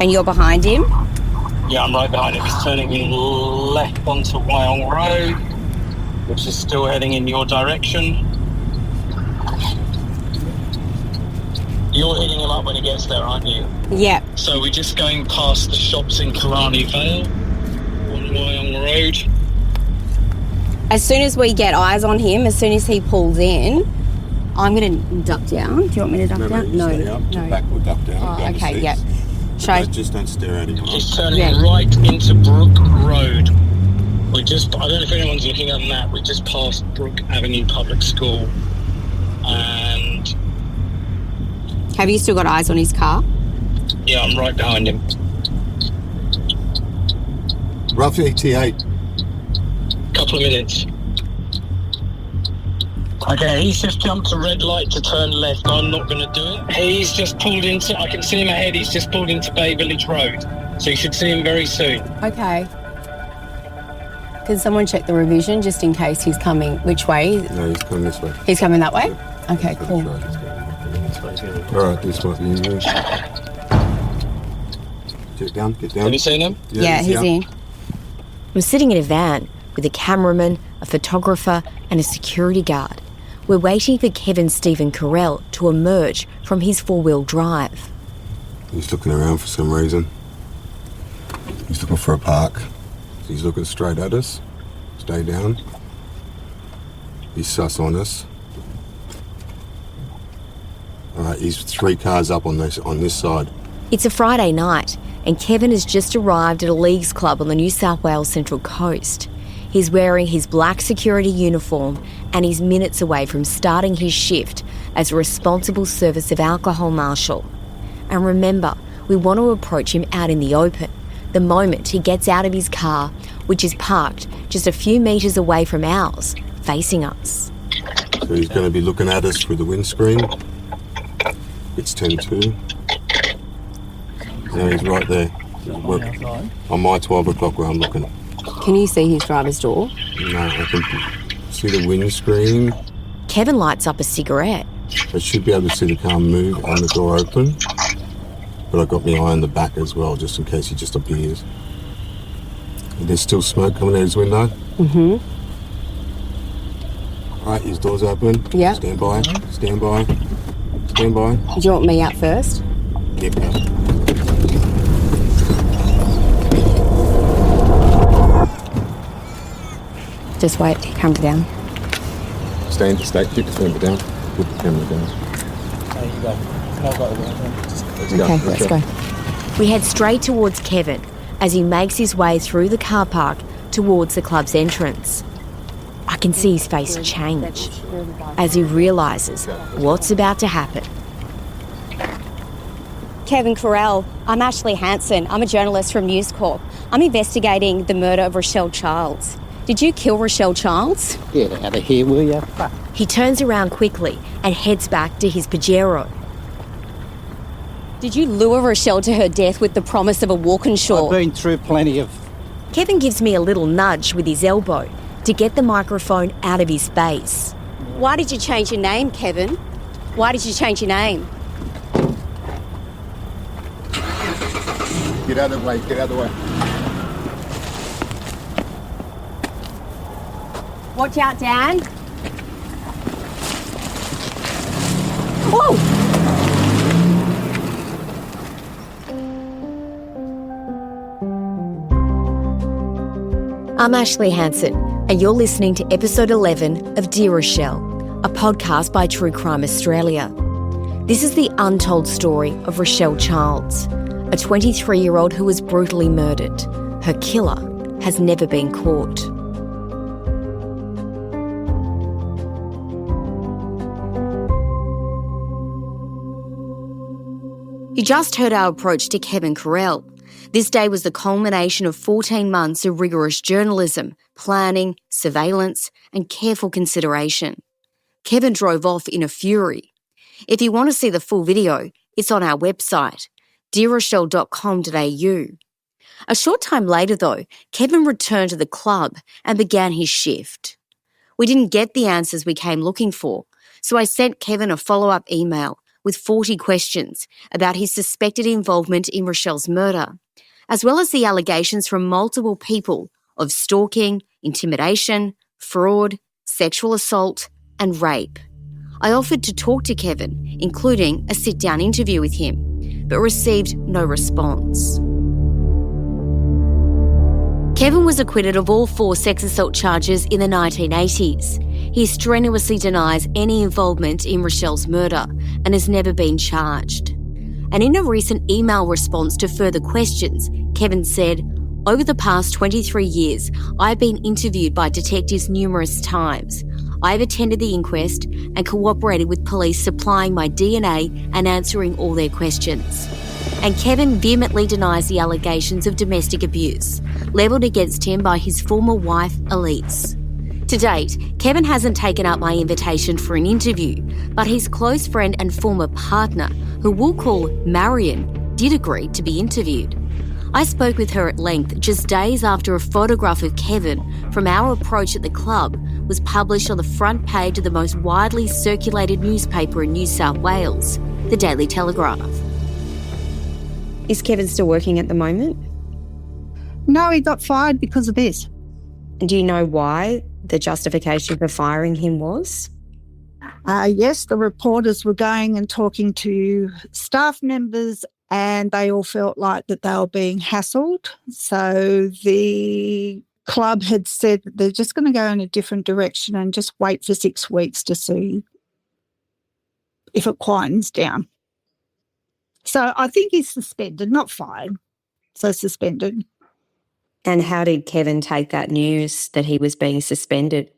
And you're behind him? Yeah, I'm right behind him. He's turning left onto Wyong Road, which is still heading in your direction. You're hitting him up when he gets there, aren't you? Yep. So we're just going past the shops in Killarney Vale on Wyong Road. As soon as we get eyes on him, as soon as he pulls in, I'm going to duck down. Do you want me to duck down? No, stay up, no. Back or duck down. Oh, okay, yep. Just don't stare at him. He's turning right into Brook Road. I don't know if anyone's looking at that. We just passed Brook Avenue Public School. And Have you still got eyes on his car? yeah, I'm right behind him. Rough ET8. Couple of minutes. Okay, he's just jumped a red light to turn left. I'm not going to do it. He's just pulled into, I can see him ahead, he's just pulled into Bay Village Road. So you should see him very soon. Okay. Can someone check the revision just in case he's coming? Which way? No, he's coming this way. He's coming that way? Okay, cool. All right, this might be you. Get down. Have you seen him? Yeah, he's in. I'm sitting in a van with a cameraman, a photographer and a security guard. We're waiting for Kevin Correll to emerge from his four-wheel drive. He's looking around for some reason. He's looking for a park. He's looking straight at us. Stay down. He's sus on us. All right, he's 3 cars up on this side. It's a Friday night and Kevin has just arrived at a leagues club on the New South Wales Central Coast. He's wearing his black security uniform and he's minutes away from starting his shift as a responsible service of alcohol marshal. And remember, we want to approach him out in the open, the moment he gets out of his car, which is parked just a few metres away from ours, facing us. So he's going to be looking at us through the windscreen. It's 10:02. Now he's right there. On my 12 o'clock where I'm looking. Can you see his driver's door? No, I can see the windscreen. Kevin lights up a cigarette. I should be able to see the car move and the door open. But I've got my eye on the back as well, just in case he just appears. And there's still smoke coming out his window. Mm-hmm. All right, his door's open. Yeah. Stand by. Stand by. Stand by. Do you want me out first? Yep. Just wait, camera down. Stay, keep the camera down. Put the camera down. Okay, let's go. We head straight towards Kevin as he makes his way through the car park towards the club's entrance. I can see his face change as he realises what's about to happen. Kevin Correll, I'm Ashlea Hansen. I'm a journalist from News Corp. I'm investigating the murder of Rachelle Childs. Did you kill Rachelle Childs? Get out of here, will you? He turns around quickly and heads back to his Pajero. Did you lure Rachelle to her death with the promise of a Walkinshaw? I've been through plenty of... Kevin gives me a little nudge with his elbow to get the microphone out of his face. Why did you change your name, Kevin? Why did you change your name? Get out of the way, get out of the way. Watch out, Dan. Whoa! I'm Ashlea Hansen, and you're listening to episode 11 of Dear Rachelle, a podcast by True Crime Australia. This is the untold story of Rachelle Childs, a 23-year-old who was brutally murdered. Her killer has never been caught. You just heard our approach to Kevin Correll. This day was the culmination of 14 months of rigorous journalism, planning, surveillance, and careful consideration. Kevin drove off in a fury. If you want to see the full video, it's on our website, dearrachelle.com.au. A short time later, though, Kevin returned to the club and began his shift. We didn't get the answers we came looking for, so I sent Kevin a follow-up email with 40 questions about his suspected involvement in Rachelle's murder, as well as the allegations from multiple people of stalking, intimidation, fraud, sexual assault and rape. I offered to talk to Kevin, including a sit-down interview with him, but received no response. Kevin was acquitted of all 4 sex assault charges in the 1980s. He strenuously denies any involvement in Rachelle's murder and has never been charged. And in a recent email response to further questions, Kevin said, "Over the past 23 years, I've been interviewed by detectives numerous times. I've attended the inquest and cooperated with police supplying my DNA and answering all their questions." And Kevin vehemently denies the allegations of domestic abuse levelled against him by his former wife, Elise. To date, Kevin hasn't taken up my invitation for an interview, but his close friend and former partner, who we'll call Marion, did agree to be interviewed. I spoke with her at length just days after a photograph of Kevin from our approach at the club was published on the front page of the most widely circulated newspaper in New South Wales, the Daily Telegraph. Is Kevin still working at the moment? No, he got fired because of this. Do you know why the justification for firing him was? Yes, the reporters were going and talking to staff members and they all felt like that they were being hassled. So the club had said that they're just going to go in a different direction and just wait for 6 weeks to see if it quietens down. So I think he's suspended, not fired. So suspended. And how did Kevin take that news that he was being suspended?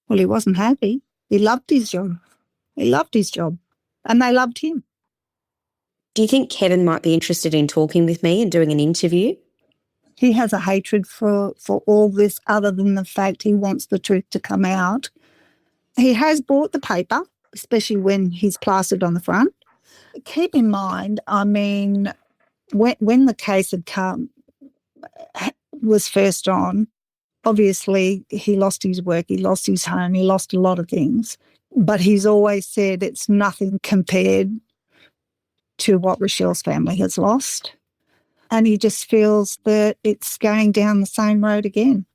Well, he wasn't happy. He loved his job. He loved his job. And they loved him. Do you think Kevin might be interested in talking with me and doing an interview? He has a hatred for all this other than the fact he wants the truth to come out. He has bought the paper, especially when he's plastered on the front. Keep in mind, I mean, when the case was first on, obviously he lost his work, he lost his home, he lost a lot of things. But he's always said it's nothing compared to what Rachelle's family has lost. And he just feels that it's going down the same road again.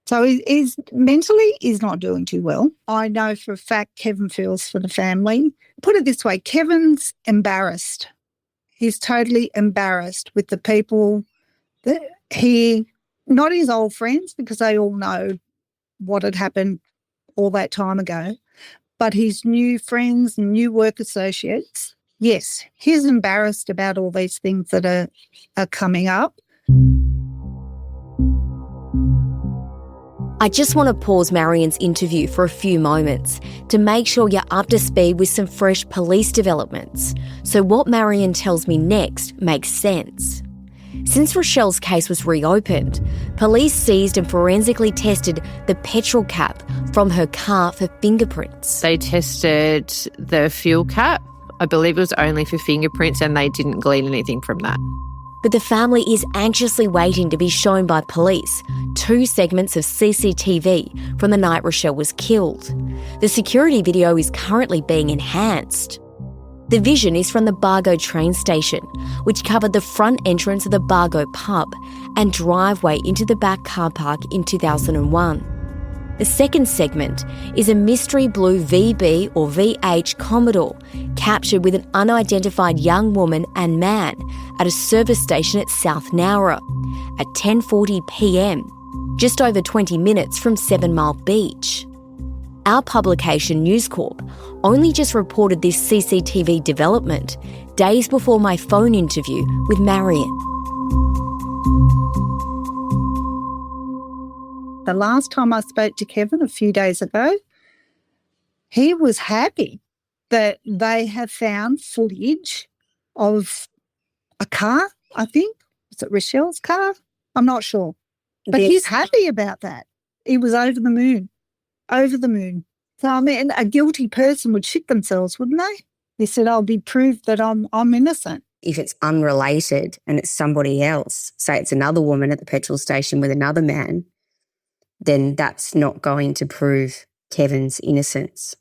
So he's mentally, he's not doing too well. I know for a fact Kevin feels for the family. Put it this way, Kevin's embarrassed. He's totally embarrassed with the people that not his old friends, because they all know what had happened all that time ago, but his new friends and new work associates. Yes, he's embarrassed about all these things that are coming up. I just want to pause Marion's interview for a few moments to make sure you're up to speed with some fresh police developments, so what Marion tells me next makes sense. Since Rachelle's case was reopened, police seized and forensically tested the petrol cap from her car for fingerprints. They tested the fuel cap. I believe it was only for fingerprints and they didn't glean anything from that. But the family is anxiously waiting to be shown by police 2 segments of CCTV from the night Rachelle was killed. The security video is currently being enhanced. The vision is from the Bargo train station, which covered the front entrance of the Bargo pub and driveway into the back car park in 2001. The second segment is a mystery blue VB or VH Commodore captured with an unidentified young woman and man at a service station at South Nowra at 10:40 p.m, just over 20 minutes from 7 Mile Beach. Our publication, News Corp, only just reported this CCTV development days before my phone interview with Marion. The last time I spoke to Kevin a few days ago, he was happy that they have found footage of a car, I think. Was it Rachelle's car? I'm not sure. But Yes. he's happy about that. He was over the moon. Over the moon. So, I mean, a guilty person would shit themselves, wouldn't they? He said, I'll be proved that I'm innocent. If it's unrelated and it's somebody else, say it's another woman at the petrol station with another man, then that's not going to prove Kevin's innocence.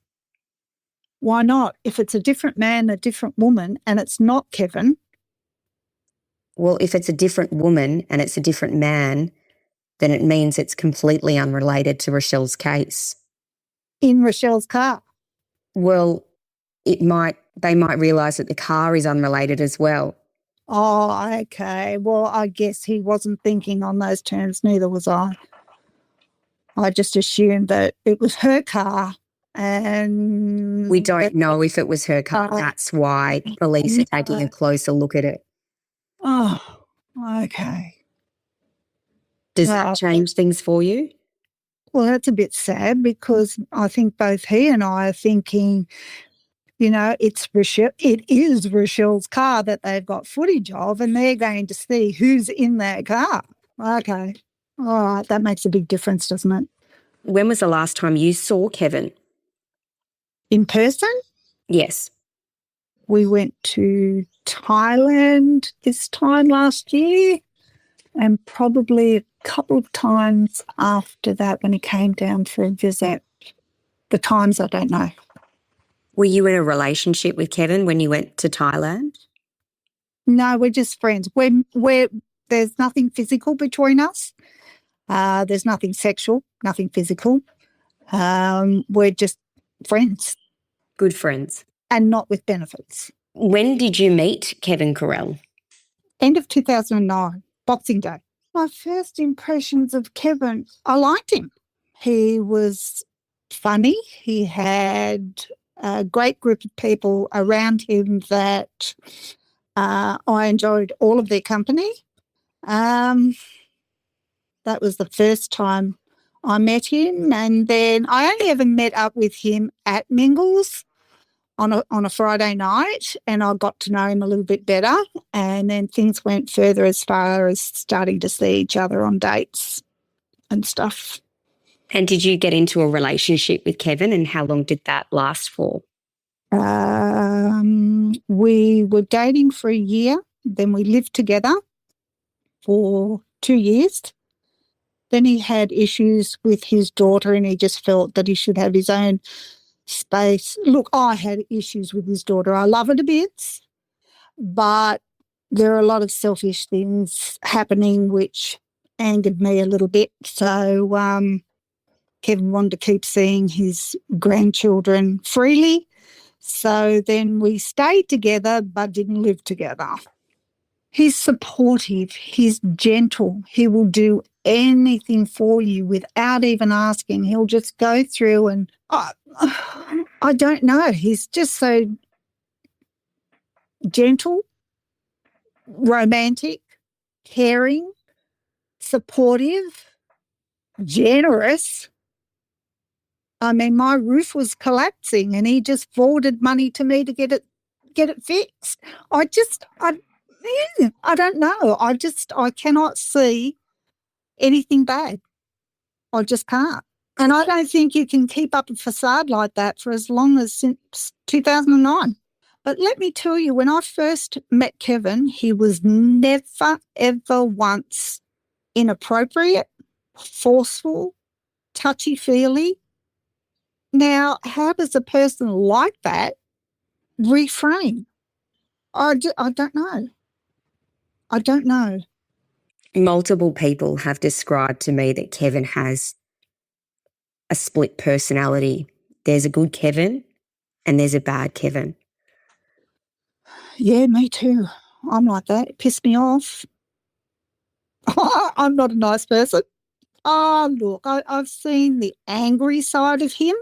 Why not? If it's a different man, a different woman, and it's not Kevin. Well, if it's a different woman and it's a different man, then it means it's completely unrelated to Rochelle's case. In Rochelle's car. Well, they might realise that the car is unrelated as well. Oh, okay. Well, I guess he wasn't thinking on those terms, neither was I. I just assumed that it was her car and... We don't know if it was her car. That's why police are taking a closer look at it. Oh, okay. Does that change things for you? Well, that's a bit sad because I think both he and I are thinking, you know, it is Rochelle's car that they've got footage of, and they're going to see who's in that car. Okay. All right. That makes a big difference, doesn't it? When was the last time you saw Kevin? In person? Yes. We went to Thailand this time last year, and probably a couple of times after that when he came down for a visit. The times I don't know. Were you in a relationship with Kevin when you went to Thailand? No, we're just friends. There's nothing physical between us. There's nothing sexual, nothing physical. We're just friends. Good friends. And not with benefits. When did you meet Kevin Correll? End of 2009, Boxing Day. My first impressions of Kevin, I liked him. He was funny. He had a great group of people around him that I enjoyed all of their company. That was the first time I met him, and then I only ever met up with him at Mingles on a Friday night, and I got to know him a little bit better, and then things went further as far as starting to see each other on dates and stuff. And did you get into a relationship with Kevin, and how long did that last for? We were dating for a year, then we lived together for 2 years. Then he had issues with his daughter, and he just felt that he should have his own space. Look, I had issues with his daughter. I love her to bits, but there are a lot of selfish things happening which angered me a little bit. So Kevin wanted to keep seeing his grandchildren freely. So then we stayed together but didn't live together. He's supportive. He's gentle. He will do anything for you without even asking. He'll just go through and I don't know. He's just so gentle, romantic, caring, supportive, generous. I mean, my roof was collapsing and he just forwarded money to me to get it fixed. I don't know. I cannot see anything bad. I just can't. And I don't think you can keep up a facade like that for as long as since 2009. But let me tell you, when I first met Kevin, he was never, ever once inappropriate, forceful, touchy-feely. Now, how does a person like that reframe? I don't know. I don't know. Multiple people have described to me that Kevin has a split personality. There's a good Kevin and there's a bad Kevin. Yeah, me too. I'm like that. It pissed me off. I'm not a nice person. Oh, look, I've seen the angry side of him.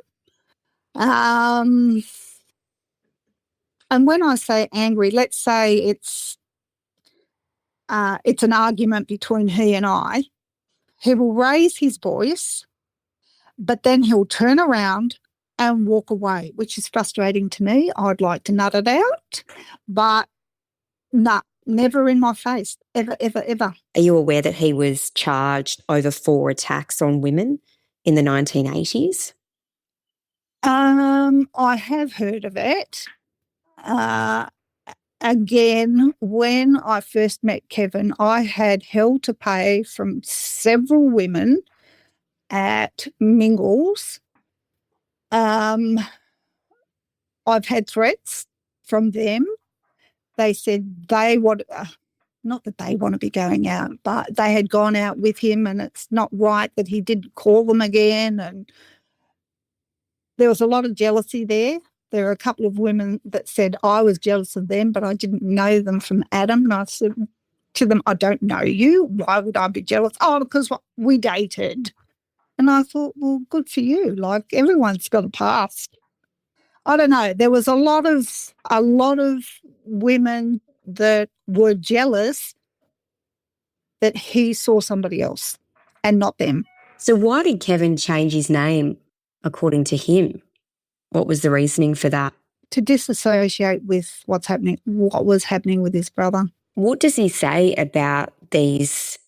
And when I say angry, let's say it's an argument between he and I. He will raise his voice, but then he'll turn around and walk away, which is frustrating to me. I'd like to nut it out, but nah, never in my face, ever, ever, ever. Are you aware that he was charged over 4 attacks on women in the 1980s? I have heard of it. Again, when I first met Kevin, I had hell to pay from several women at Mingles. I've had threats from them. They said they want, not that they want to be going out, but they had gone out with him and it's not right that he didn't call them again. And there was a lot of jealousy there. There were a couple of women that said I was jealous of them, but I didn't know them from Adam. And I said to them, I don't know you. Why would I be jealous? Oh, because we dated. And I thought, well, good for you. Like, everyone's got a past. I don't know. There was a lot of women that were jealous that he saw somebody else and not them. So why did Kevin change his name according to him? What was the reasoning for that? To disassociate with what was happening with his brother. What does he say about these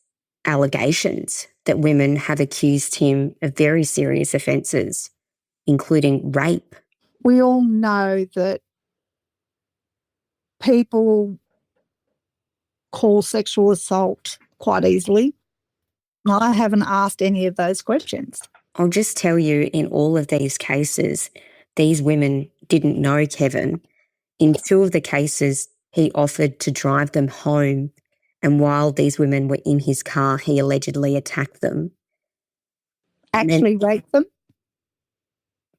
allegations that women have accused him of very serious offences, including rape? We all know that people call sexual assault quite easily. I haven't asked any of those questions. I'll just tell you, in all of these cases, these women didn't know Kevin. In 2 of the cases, he offered to drive them home, and while these women were in his car, he allegedly attacked them. Actually raped them?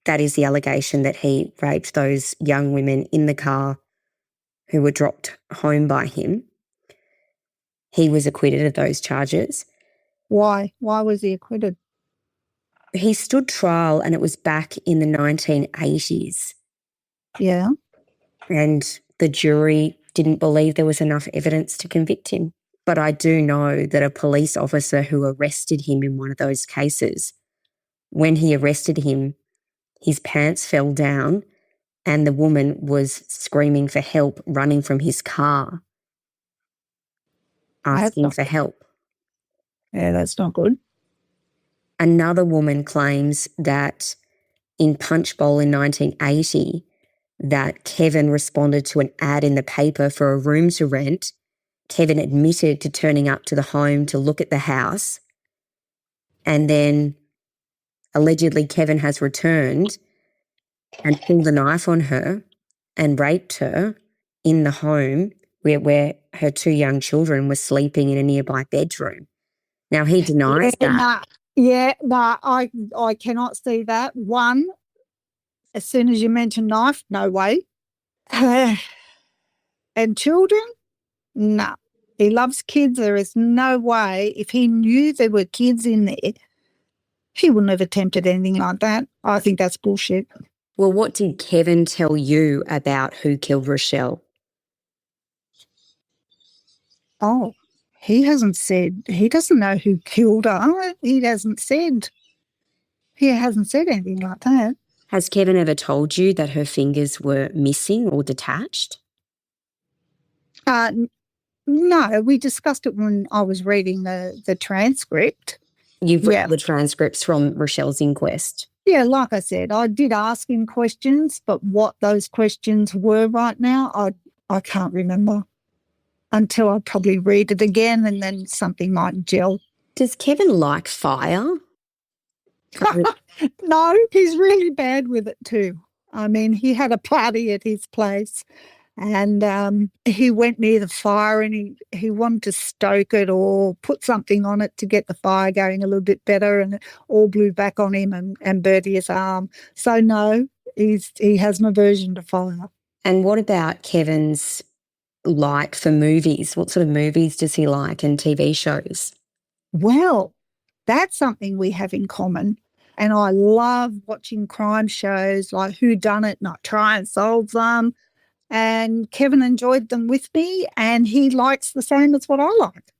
That is the allegation, that he raped those young women in the car who were dropped home by him. He was acquitted of those charges. Why? Why was he acquitted? He stood trial, and it was back in the 1980s. Yeah. And the jury didn't believe there was enough evidence to convict him. But I do know that a police officer who arrested him in one of those cases, when he arrested him, his pants fell down and the woman was screaming for help, running from his car, asking for help. Yeah, that's not good. Another woman claims that in Punchbowl in 1980, that Kevin responded to an ad in the paper for a room to rent. Kevin admitted to turning up to the home to look at the house, and then allegedly Kevin has returned and pulled a knife on her and raped her in the home where her 2 young children were sleeping in a nearby bedroom. Now, he denies that. I cannot see that. One, as soon as you mention knife, no way. And children, no. He loves kids. There is no way. If he knew there were kids in there, he wouldn't have attempted anything like that. I think that's bullshit. Well, what did Kevin tell you about who killed Rachelle? Oh, he hasn't said. He doesn't know who killed her. He hasn't said anything like that. Has Kevin ever told you that her fingers were missing or detached? No, we discussed it when I was reading the transcript. You've read the transcripts from Rochelle's inquest? Yeah, like I said, I did ask him questions, but what those questions were right now, I can't remember until I probably read it again, and then something might gel. Does Kevin like fire? No, he's really bad with it too. I mean, he had a party at his place and he went near the fire and he wanted to stoke it or put something on it to get the fire going a little bit better, and it all blew back on him and burnt his arm. So no, he has an aversion to fire. And what about Kevin's like for movies? What sort of movies does he like and TV shows? Well, that's something we have in common. And I love watching crime shows like Who Done It, and I try and solve them. And Kevin enjoyed them with me, and he likes the same as what I like.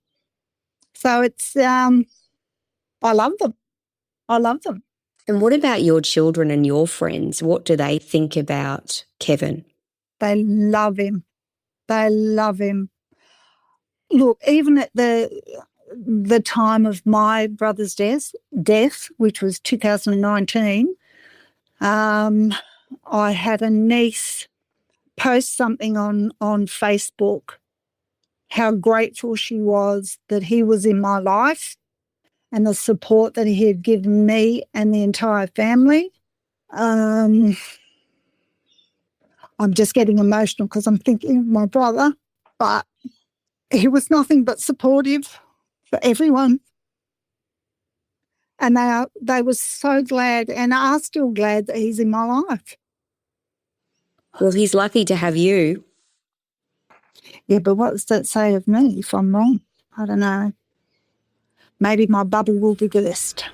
So it's, I love them. I love them. And what about your children and your friends? What do they think about Kevin? They love him. They love him. Look, even at the time of my brother's death, which was 2019, I had a niece post something on Facebook, how grateful she was that he was in my life and the support that he had given me and the entire family. I'm just getting emotional because I'm thinking of my brother, but he was nothing but supportive for everyone. And they were so glad and are still glad that he's in my life. Well, he's lucky to have you. Yeah, but what does that say of me if I'm wrong? I don't know. Maybe my bubble will be burst.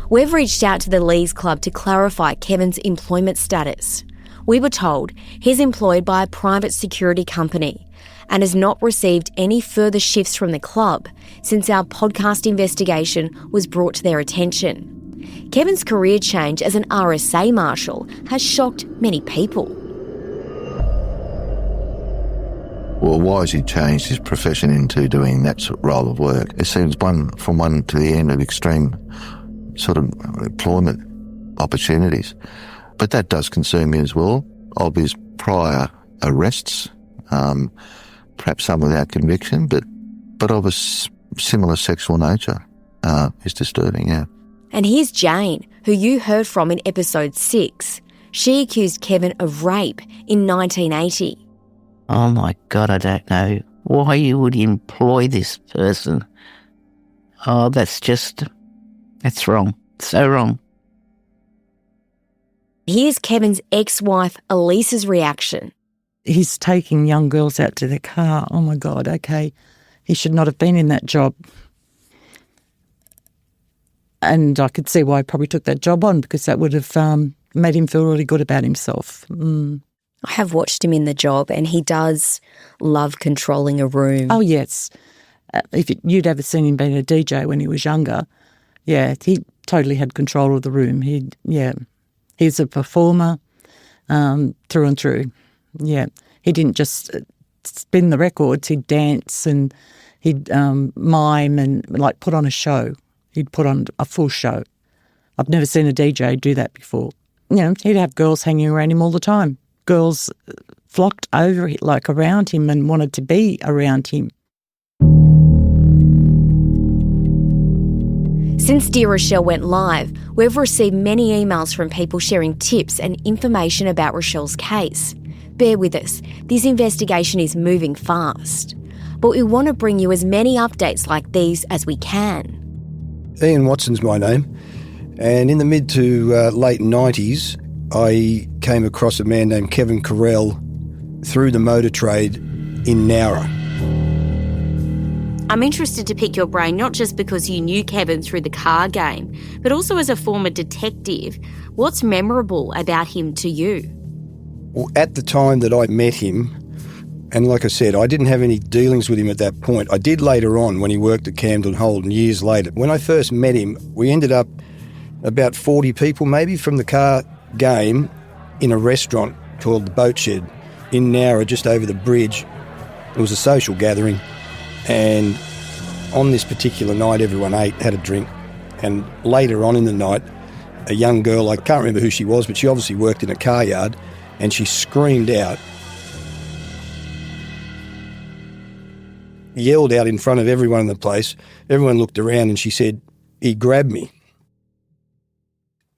We've reached out to the Lees Club to clarify Kevin's employment status. We were told he's employed by a private security company and has not received any further shifts from the club since our podcast investigation was brought to their attention. Kevin's career change as an RSA marshal has shocked many people. Well, why has he changed his profession into doing that sort of role of work? It seems from one to the end of extreme sort of employment opportunities. But that does concern me as well, of his prior arrests, perhaps some without conviction, but of a similar sexual nature is disturbing, yeah. And here's Jane, who you heard from in episode 6. She accused Kevin of rape in 1980. Oh my God, I don't know why you would employ this person. Oh, that's wrong. So wrong. Here's Kevin's ex-wife Elisa's reaction. He's taking young girls out to their car. Oh my God, okay. He should not have been in that job. And I could see why he probably took that job on, because that would have made him feel really good about himself. I have watched him in the job and he does love controlling a room. Oh, yes. If you'd ever seen him being a DJ when he was younger, yeah, he totally had control of the room. He's a performer through and through. Yeah, he didn't just spin the records, he'd dance and he'd mime and like put on a show. He'd put on a full show. I've never seen a DJ do that before. You know, he'd have girls hanging around him all the time. Girls flocked over, like around him, and wanted to be around him. Since Dear Rachelle went live, we've received many emails from people sharing tips and information about Rachelle's case. Bear with us, this investigation is moving fast. But we want to bring you as many updates like these as we can. Ian Watson's my name, and in the mid to late 90s, I came across a man named Kevin Correll through the motor trade in Nowra. I'm interested to pick your brain not just because you knew Kevin through the car game, but also as a former detective. What's memorable about him to you? Well, at the time that I met him, and like I said, I didn't have any dealings with him at that point. I did later on when he worked at Camden Holden years later. When I first met him, we ended up about 40 people maybe from the car game in a restaurant called the Boat Shed in Nowra, just over the bridge. It was a social gathering, and on this particular night everyone ate, had a drink, and later on in the night a young girl, I can't remember who she was, but she obviously worked in a car yard, and she screamed out, yelled out in front of everyone in the place. Everyone looked around and she said, "He grabbed me."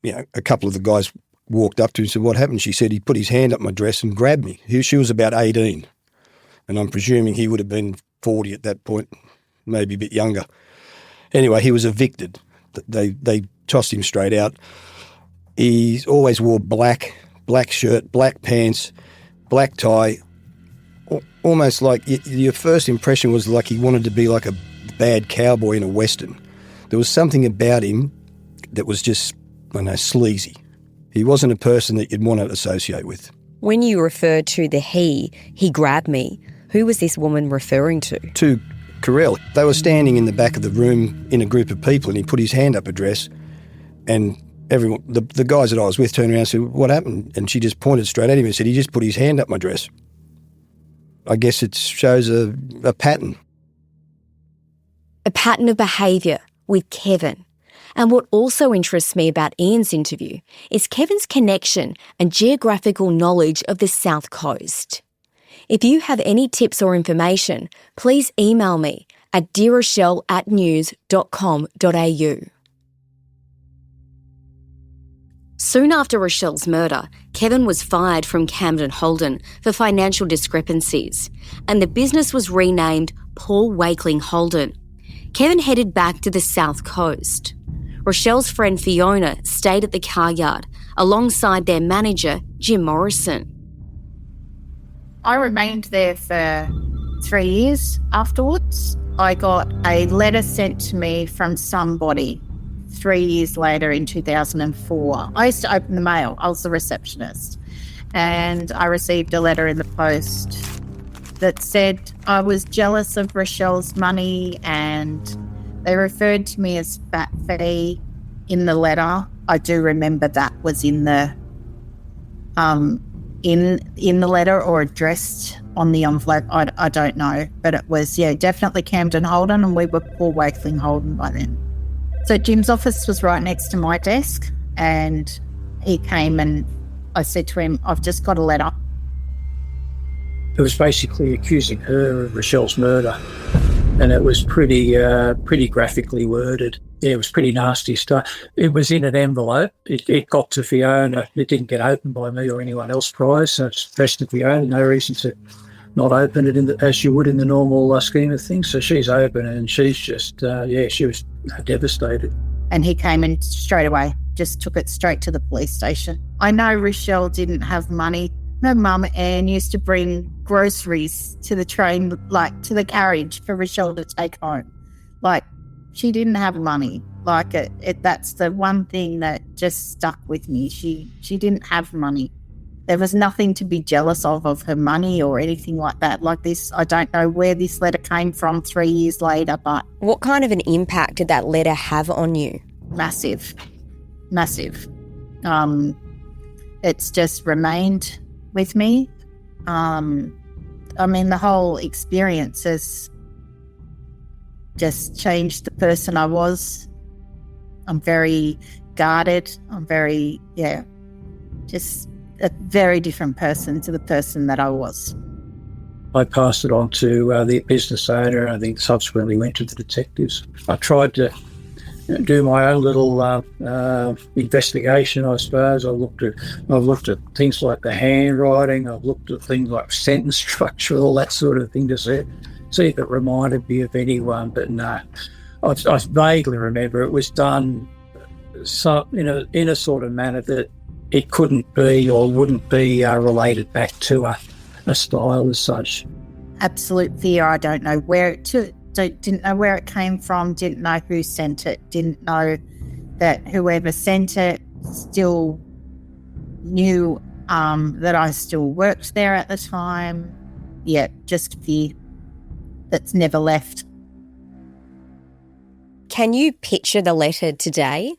You know, a couple of the guys walked up to her and said, "What happened?" She said, "He put his hand up my dress and grabbed me." She was about 18, and I'm presuming he would have been 40 at that point, maybe a bit younger. Anyway, he was evicted. They tossed him straight out. He always wore black shirt, black pants, black tie, almost like your first impression was like he wanted to be like a bad cowboy in a Western. There was something about him that was just, I don't know, sleazy. He wasn't a person that you'd want to associate with. When you refer to the he grabbed me, who was this woman referring to? To Correll. They were standing in the back of the room in a group of people, and he put his hand up a dress, and everyone, the guys that I was with turned around and said, "What happened?" And she just pointed straight at him and said, "He just put his hand up my dress." I guess it shows a pattern. A pattern of behaviour with Kevin. And what also interests me about Ian's interview is Kevin's connection and geographical knowledge of the South Coast. If you have any tips or information, please email me at dearrachelle@news.com.au. Soon after Rachelle's murder, Kevin was fired from Camden Holden for financial discrepancies, and the business was renamed Paul Wakeling Holden. Kevin headed back to the South Coast. Rachelle's friend Fiona stayed at the car yard alongside their manager, Jim Morrison. I remained there for 3 years afterwards. I got a letter sent to me from somebody 3 years later in 2004. I used to open the mail. I was the receptionist. And I received a letter in the post that said I was jealous of Rachelle's money, and they referred to me as Fat Fee in the letter. I do remember that was in the in the letter or addressed on the envelope. I don't know, but it was, definitely Camden Holden, and we were Paul Wakeling Holden by then. So Jim's office was right next to my desk, and he came and I said to him, I've just got a letter. It was basically accusing her of Rachelle's murder, and it was pretty graphically worded. Yeah, it was pretty nasty stuff. It was in an envelope. It got to Fiona. It didn't get opened by me or anyone else prior, so it's addressed to Fiona. No reason to not open it as you would in the normal scheme of things. So she's open, and she's just, she was devastated. And he came in straight away, just took it straight to the police station. I know Rachelle didn't have money. My mum, Anne, used to bring groceries to the train, like to the carriage for Rachelle to take home. Like, she didn't have money. Like, that's the one thing that just stuck with me. She didn't have money. There was nothing to be jealous of her money or anything like that. Like this, I don't know where this letter came from 3 years later, but... What kind of an impact did that letter have on you? Massive. It's just remained with me. The whole experience has just changed the person I was. I'm very guarded. I'm very, just a very different person to the person that I was. I passed it on to the business owner, and I think subsequently went to the detectives. I tried to do my own little investigation, I suppose. I've looked at things like the handwriting. I've looked at things like sentence structure, all that sort of thing to see if it reminded me of anyone. But no, I vaguely remember it was done in a sort of manner that it couldn't be or wouldn't be related back to a style as such. Absolute fear. I don't know where didn't know where it came from, didn't know who sent it, didn't know that whoever sent it still knew that I still worked there at the time. Yeah, just fear that's never left. Can you picture the letter today?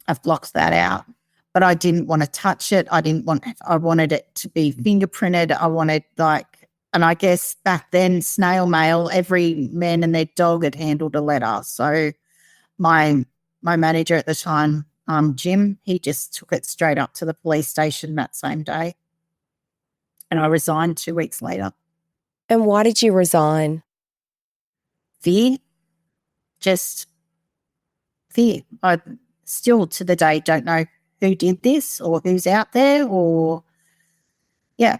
I've blocked that out, but I didn't want to touch it. I wanted it to be fingerprinted. And I guess back then, snail mail, every man and their dog had handled a letter. So my manager at the time, Jim, he just took it straight up to the police station that same day. And I resigned 2 weeks later. And why did you resign? Fear. Just fear. I still to the day don't know who did this or who's out there or, yeah.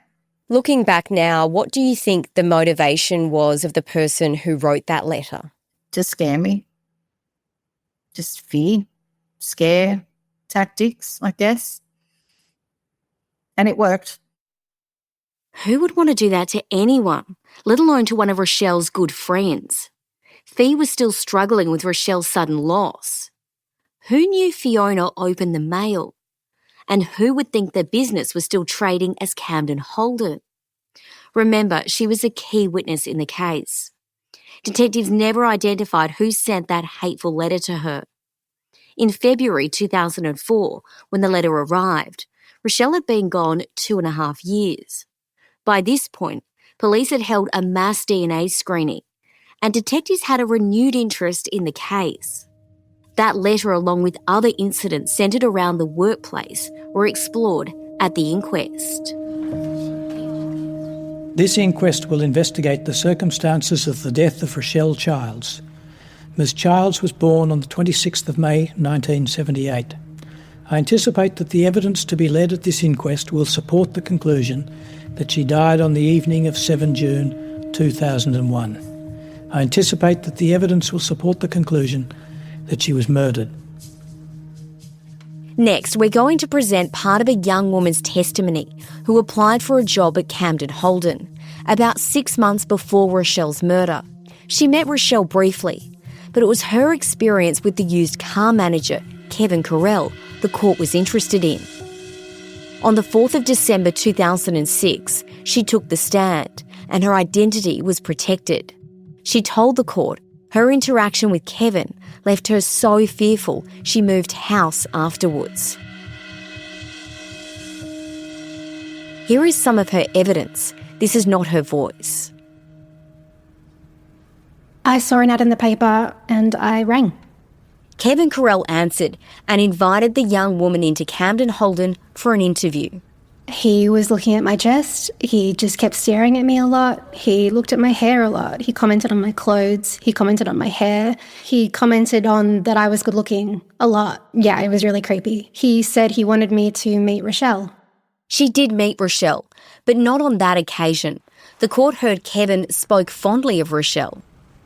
Looking back now, what do you think the motivation was of the person who wrote that letter? To scare me. Just fear, scare tactics, I guess. And it worked. Who would want to do that to anyone, let alone to one of Rachelle's good friends? Fee was still struggling with Rachelle's sudden loss. Who knew Fiona opened the mail? And who would think their business was still trading as Camden Holden? Remember, she was a key witness in the case. Detectives never identified who sent that hateful letter to her. In February 2004, when the letter arrived, Rachelle had been gone 2.5 years. By this point, police had held a mass DNA screening, and detectives had a renewed interest in the case. That letter, along with other incidents centred around the workplace, were explored at the inquest. This inquest will investigate the circumstances of the death of Rachelle Childs. Ms. Childs was born on the 26th of May 1978. I anticipate that the evidence to be led at this inquest will support the conclusion that she died on the evening of 7 June 2001. I anticipate that the evidence will support the conclusion that she was murdered. Next, we're going to present part of a young woman's testimony who applied for a job at Camden Holden about 6 months before Rachelle's murder. She met Rachelle briefly, but it was her experience with the used car manager, Kevin Correll, the court was interested in. On the 4th of December 2006, she took the stand and her identity was protected. She told the court her interaction with Kevin left her so fearful she moved house afterwards. Here is some of her evidence. This is not her voice. I saw an ad in the paper and I rang. Kevin Correll answered and invited the young woman into Camden Holden for an interview. He was looking at my chest. He just kept staring at me a lot. He looked at my hair a lot. He commented on my clothes. He commented on my hair. He commented on that I was good looking a lot. Yeah, it was really creepy. He said he wanted me to meet Rachelle. She did meet Rachelle, but not on that occasion. The court heard Kevin spoke fondly of Rachelle.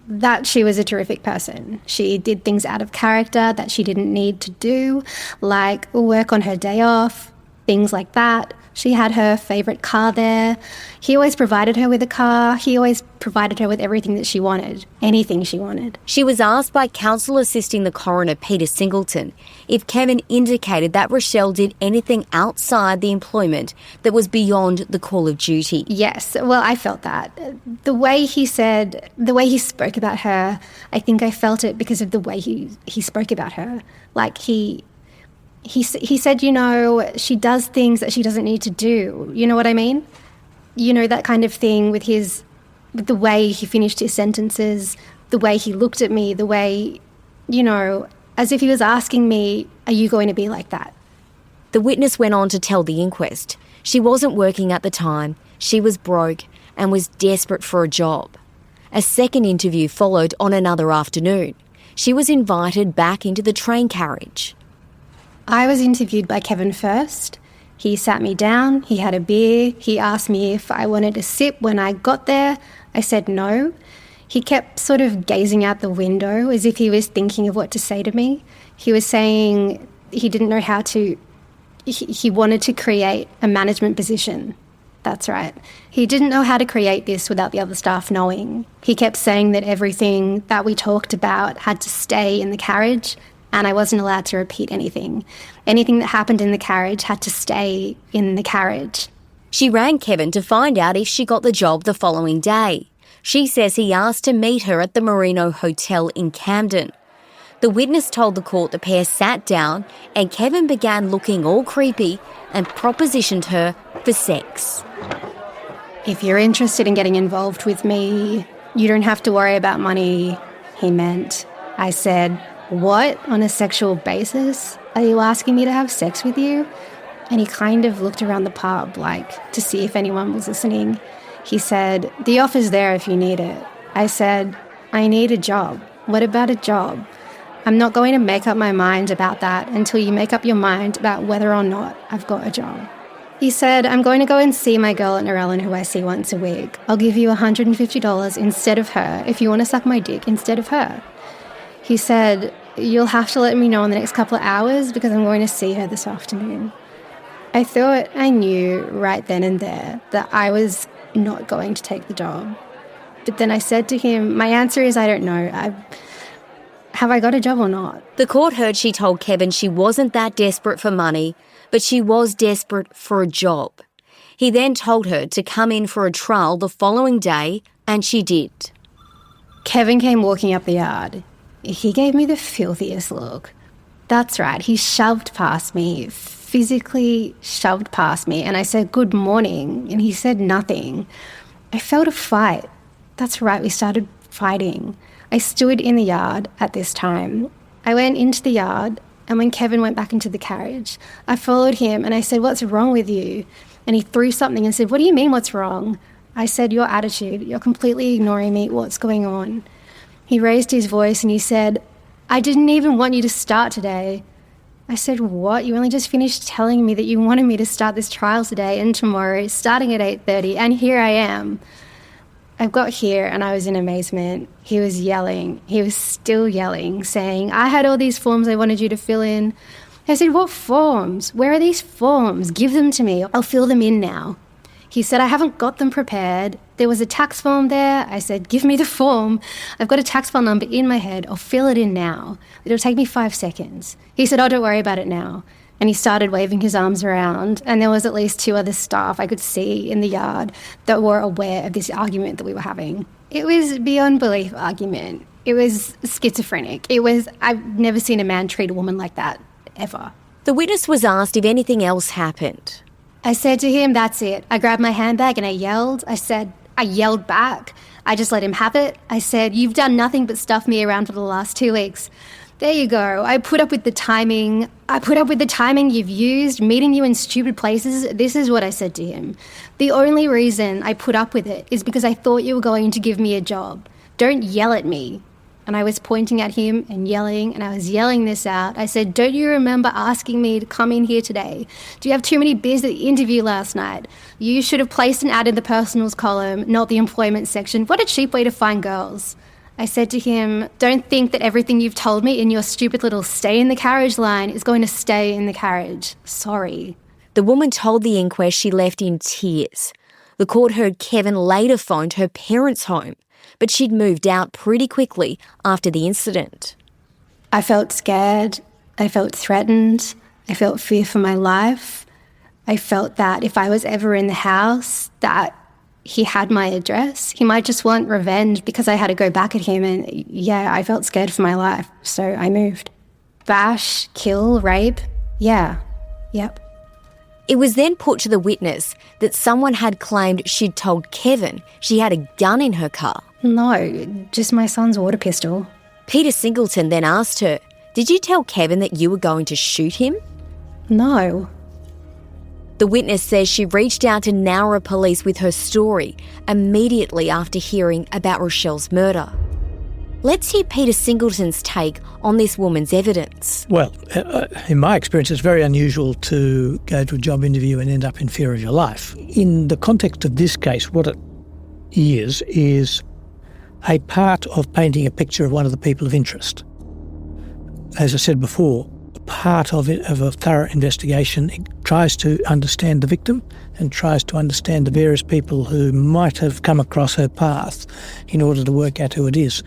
That she was a terrific person. She did things out of character that she didn't need to do, like work on her day off, things like that. She had her favourite car there. He always provided her with a car. He always provided her with everything that she wanted, anything she wanted. She was asked by counsel assisting the coroner, Peter Singleton, if Kevin indicated that Rachelle did anything outside the employment that was beyond the call of duty. Yes, well, I felt that. The way he spoke about her, I think I felt it because of the way he spoke about her. Like he said, you know, she does things that she doesn't need to do. You know what I mean? You know, that kind of thing with the way he finished his sentences, the way he looked at me, the way, you know, as if he was asking me, are you going to be like that? The witness went on to tell the inquest she wasn't working at the time, she was broke and was desperate for a job. A second interview followed on another afternoon. She was invited back into the train carriage. I was interviewed by Kevin first. He sat me down, he had a beer, he asked me if I wanted a sip when I got there. I said no. He kept sort of gazing out the window as if he was thinking of what to say to me. He was saying he didn't know how to... He wanted to create a management position. That's right. He didn't know how to create this without the other staff knowing. He kept saying that everything that we talked about had to stay in the carriage, and I wasn't allowed to repeat anything. Anything that happened in the carriage had to stay in the carriage. She rang Kevin to find out if she got the job the following day. She says he asked to meet her at the Merino Hotel in Camden. The witness told the court the pair sat down and Kevin began looking all creepy and propositioned her for sex. If you're interested in getting involved with me, you don't have to worry about money, he meant. I said, what? On a sexual basis? Are you asking me to have sex with you? And he kind of looked around the pub, like, to see if anyone was listening. He said, the offer's there if you need it. I said, I need a job. What about a job? I'm not going to make up my mind about that until you make up your mind about whether or not I've got a job. He said, I'm going to go and see my girl at Narellan who I see once a week. I'll give you $150 instead of her if you want to suck my dick instead of her. He said, you'll have to let me know in the next couple of hours because I'm going to see her this afternoon. I thought I knew right then and there that I was not going to take the job. But then I said to him, my answer is I don't know. Have I got a job or not? The court heard she told Kevin she wasn't that desperate for money, but she was desperate for a job. He then told her to come in for a trial the following day, and she did. Kevin came walking up the yard. He gave me the filthiest look. That's right, he shoved past me, physically shoved past me, and I said, good morning, and he said nothing. I felt a fight. That's right, we started fighting. I stood in the yard at this time. I went into the yard, and when Kevin went back into the carriage, I followed him and I said, what's wrong with you? And he threw something and said, what do you mean what's wrong? I said, your attitude, you're completely ignoring me, what's going on? He raised his voice and he said, I didn't even want you to start today. I said, what? You only just finished telling me that you wanted me to start this trial today and tomorrow, starting at 8:30, and here I am. I got here and I was in amazement. He was yelling. He was still yelling, saying, I had all these forms I wanted you to fill in. I said, what forms? Where are these forms? Give them to me. I'll fill them in now. He said, I haven't got them prepared. There was a tax form there. I said, give me the form. I've got a tax file number in my head. I'll fill it in now. It'll take me 5 seconds. He said, oh, don't worry about it now. And he started waving his arms around, and there was at least 2 other staff I could see in the yard that were aware of this argument that we were having. It was beyond belief argument. It was schizophrenic. I've never seen a man treat a woman like that, ever. The witness was asked if anything else happened. I said to him, that's it. I grabbed my handbag and I yelled. I yelled back. I just let him have it. I said, you've done nothing but stuff me around for the last 2 weeks. There you go. I put up with the timing. You've used, meeting you in stupid places. This is what I said to him. The only reason I put up with it is because I thought you were going to give me a job. Don't yell at me. And I was pointing at him and yelling, and I was yelling this out. I said, don't you remember asking me to come in here today? Do you have too many beers at the interview last night? You should have placed an ad in the personals column, not the employment section. What a cheap way to find girls. I said to him, don't think that everything you've told me in your stupid little stay in the carriage line is going to stay in the carriage. Sorry. The woman told the inquest she left in tears. The court heard Kevin later phoned her parents' home, but she'd moved out pretty quickly after the incident. I felt scared. I felt threatened. I felt fear for my life. I felt that if I was ever in the house, that he had my address. He might just want revenge because I had to go back at him, and yeah, I felt scared for my life, so I moved. Bash, kill, rape, yeah, yep. It was then put to the witness that someone had claimed she'd told Kevin she had a gun in her car. No, just my son's water pistol. Peter Singleton then asked her, did you tell Kevin that you were going to shoot him? No. The witness says she reached out to Nowra police with her story immediately after hearing about Rachelle's murder. Let's hear Peter Singleton's take on this woman's evidence. Well, in my experience, it's very unusual to go to a job interview and end up in fear of your life. In the context of this case, what it is a part of painting a picture of one of the people of interest. As I said before, part of a thorough investigation, it tries to understand the victim and tries to understand the various people who might have come across her path in order to work out who it is.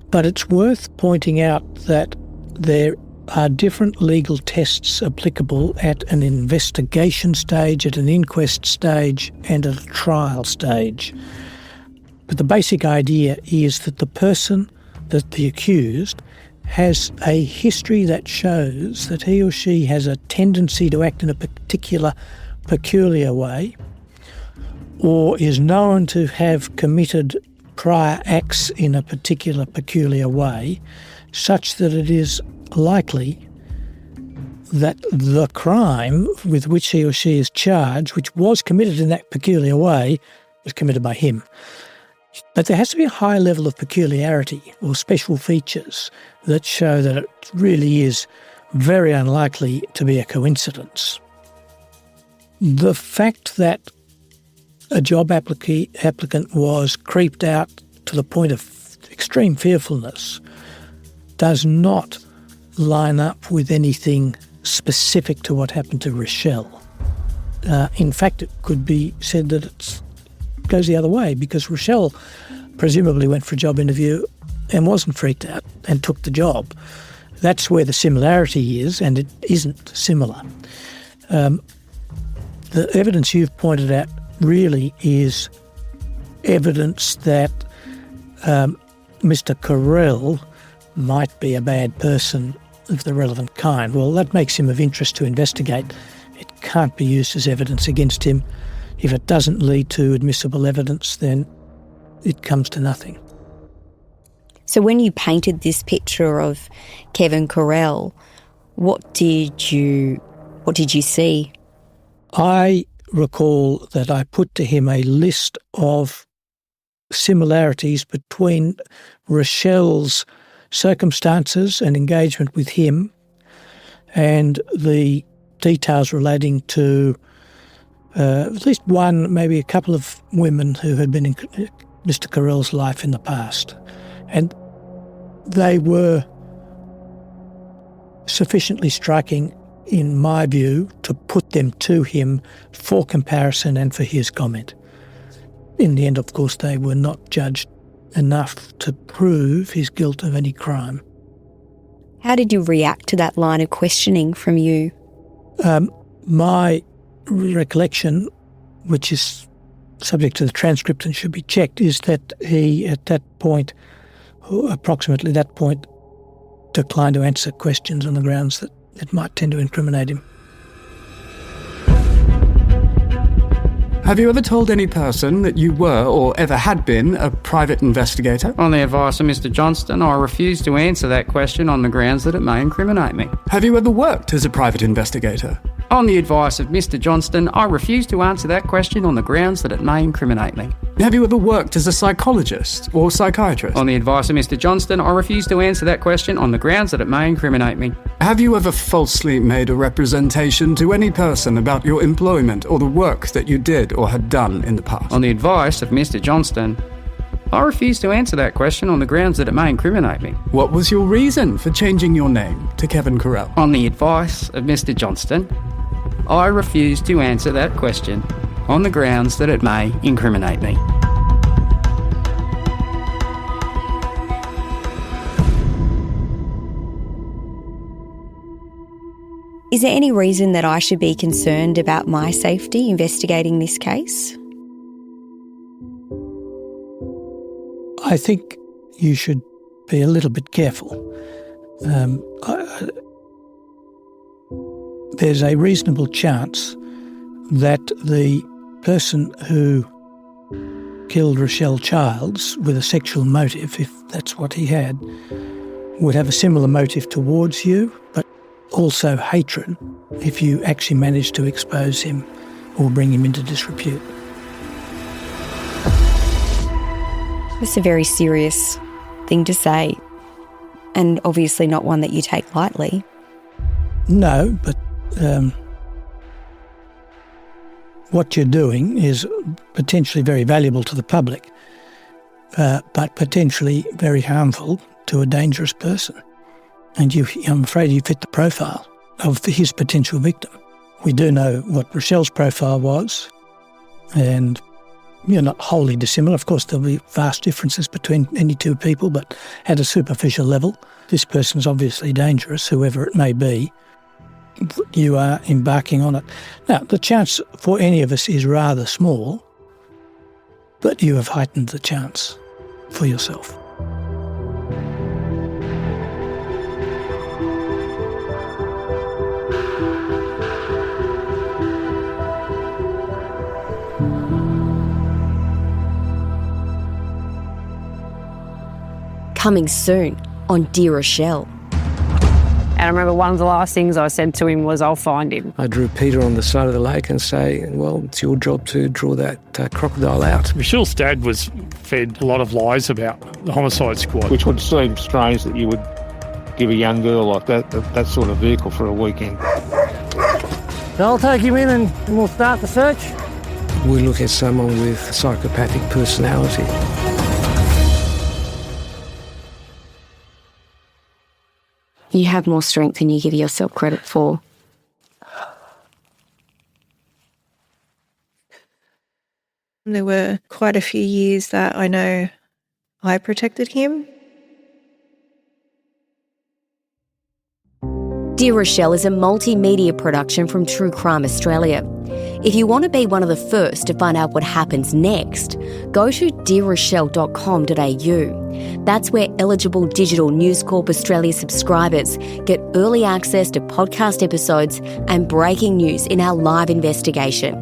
But it's worth pointing out that there are different legal tests applicable at an investigation stage, at an inquest stage, and at a trial stage. But the basic idea is that the person, that the accused, has a history that shows that he or she has a tendency to act in a particular peculiar way, or is known to have committed prior acts in a particular peculiar way, such that it is likely that the crime with which he or she is charged, which was committed in that peculiar way, was committed by him. But there has to be a high level of peculiarity or special features that show that it really is very unlikely to be a coincidence. The fact that a job applicant was creeped out to the point of extreme fearfulness does not line up with anything specific to what happened to Rachelle. In fact, it could be said that it goes the other way, because Rachelle presumably went for a job interview and wasn't freaked out and took the job. That's where the similarity is, and it isn't similar. The evidence you've pointed out really is evidence that Mr. Correll might be a bad person of the relevant kind. Well, that makes him of interest to investigate. It can't be used as evidence against him. If it doesn't lead to admissible evidence, then it comes to nothing. So when you painted this picture of Kevin Correll, what did you see? I recall that I put to him a list of similarities between Rachelle's circumstances and engagement with him and the details relating to at least one, maybe a couple of women who had been in Mr. Correll's life in the past. And they were sufficiently striking, in my view, to put them to him for comparison and for his comment. In the end, of course, they were not judged enough to prove his guilt of any crime. How did you react to that line of questioning from you? My recollection, which is subject to the transcript and should be checked, is that he, at that point, approximately that point, declined to answer questions on the grounds that it might tend to incriminate him. Have you ever told any person that you were or ever had been a private investigator? On the advice of Mr. Johnston, I refuse to answer that question on the grounds that it may incriminate me. Have you ever worked as a private investigator? On the advice of Mr. Johnston, I refuse to answer that question on the grounds that it may incriminate me. Have you ever worked as a psychologist or psychiatrist? On the advice of Mr. Johnston, I refuse to answer that question on the grounds that it may incriminate me. Have you ever falsely made a representation to any person about your employment or the work that you did or had done in the past? On the advice of Mr. Johnston, I refuse to answer that question on the grounds that it may incriminate me. What was your reason for changing your name to Kevin Correll? On the advice of Mr. Johnston, I refuse to answer that question on the grounds that it may incriminate me. Is there any reason that I should be concerned about my safety investigating this case? I think you should be a little bit careful. There's a reasonable chance that the person who killed Rachelle Childs with a sexual motive, if that's what he had, would have a similar motive towards you, but also hatred if you actually manage to expose him or bring him into disrepute. It's a very serious thing to say, and obviously not one that you take lightly. No, but what you're doing is potentially very valuable to the public, but potentially very harmful to a dangerous person. And I'm afraid you fit the profile of his potential victim. We do know what Rachelle's profile was, and you're not wholly dissimilar. Of course, there'll be vast differences between any two people, but at a superficial level, this person's obviously dangerous, whoever it may be. You are embarking on it. Now, the chance for any of us is rather small, but you have heightened the chance for yourself. Coming soon on Dear Rachelle. And I remember one of the last things I said to him was, I'll find him. I drew Peter on the side of the lake and say, well, it's your job to draw that crocodile out. Rachelle's dad was fed a lot of lies about the homicide squad. Which would seem strange that you would give a young girl like that sort of vehicle for a weekend. So I'll take him in and we'll start the search. We look at someone with psychopathic personality. You have more strength than you give yourself credit for. There were quite a few years that I know I protected him. Dear Rachelle is a multimedia production from True Crime Australia. If you want to be one of the first to find out what happens next, go to dearrachelle.com.au. That's where eligible digital News Corp Australia subscribers get early access to podcast episodes and breaking news in our live investigation.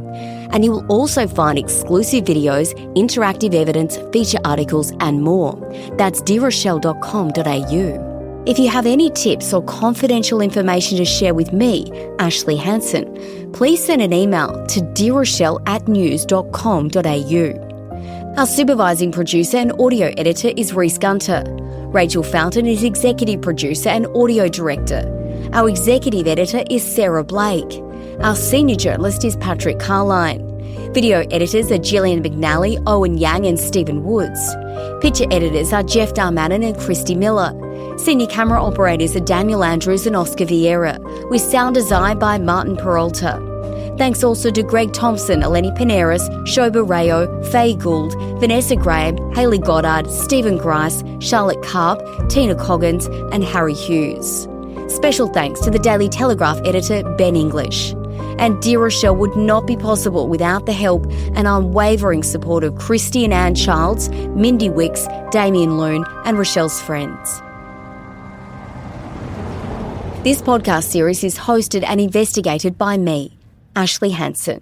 And you will also find exclusive videos, interactive evidence, feature articles and more. That's dearrachelle.com.au. If you have any tips or confidential information to share with me, Ashlea Hansen, please send an email to dearrachelle@news.com.au. Our supervising producer and audio editor is Reese Gunter. Rachel Fountain is executive producer and audio director. Our executive editor is Sarah Blake. Our senior journalist is Patrick Carline. Video editors are Gillian McNally, Owen Yang and Stephen Woods. Picture editors are Jeff Darmanin and Kristy Miller. Senior camera operators are Daniel Andrews and Oscar Vieira, with sound design by Martin Peralta. Thanks also to Greg Thompson, Eleni Pineras, Shoba Rayo, Faye Gould, Vanessa Graham, Hayley Goddard, Stephen Grice, Charlotte Karp, Tina Coggins and Harry Hughes. Special thanks to the Daily Telegraph editor Ben English. And Dear Rachelle would not be possible without the help and unwavering support of Kristy and Anne Childs, Mindy Wicks, Damian Loone and Rachelle's friends. This podcast series is hosted and investigated by me, Ashlea Hansen.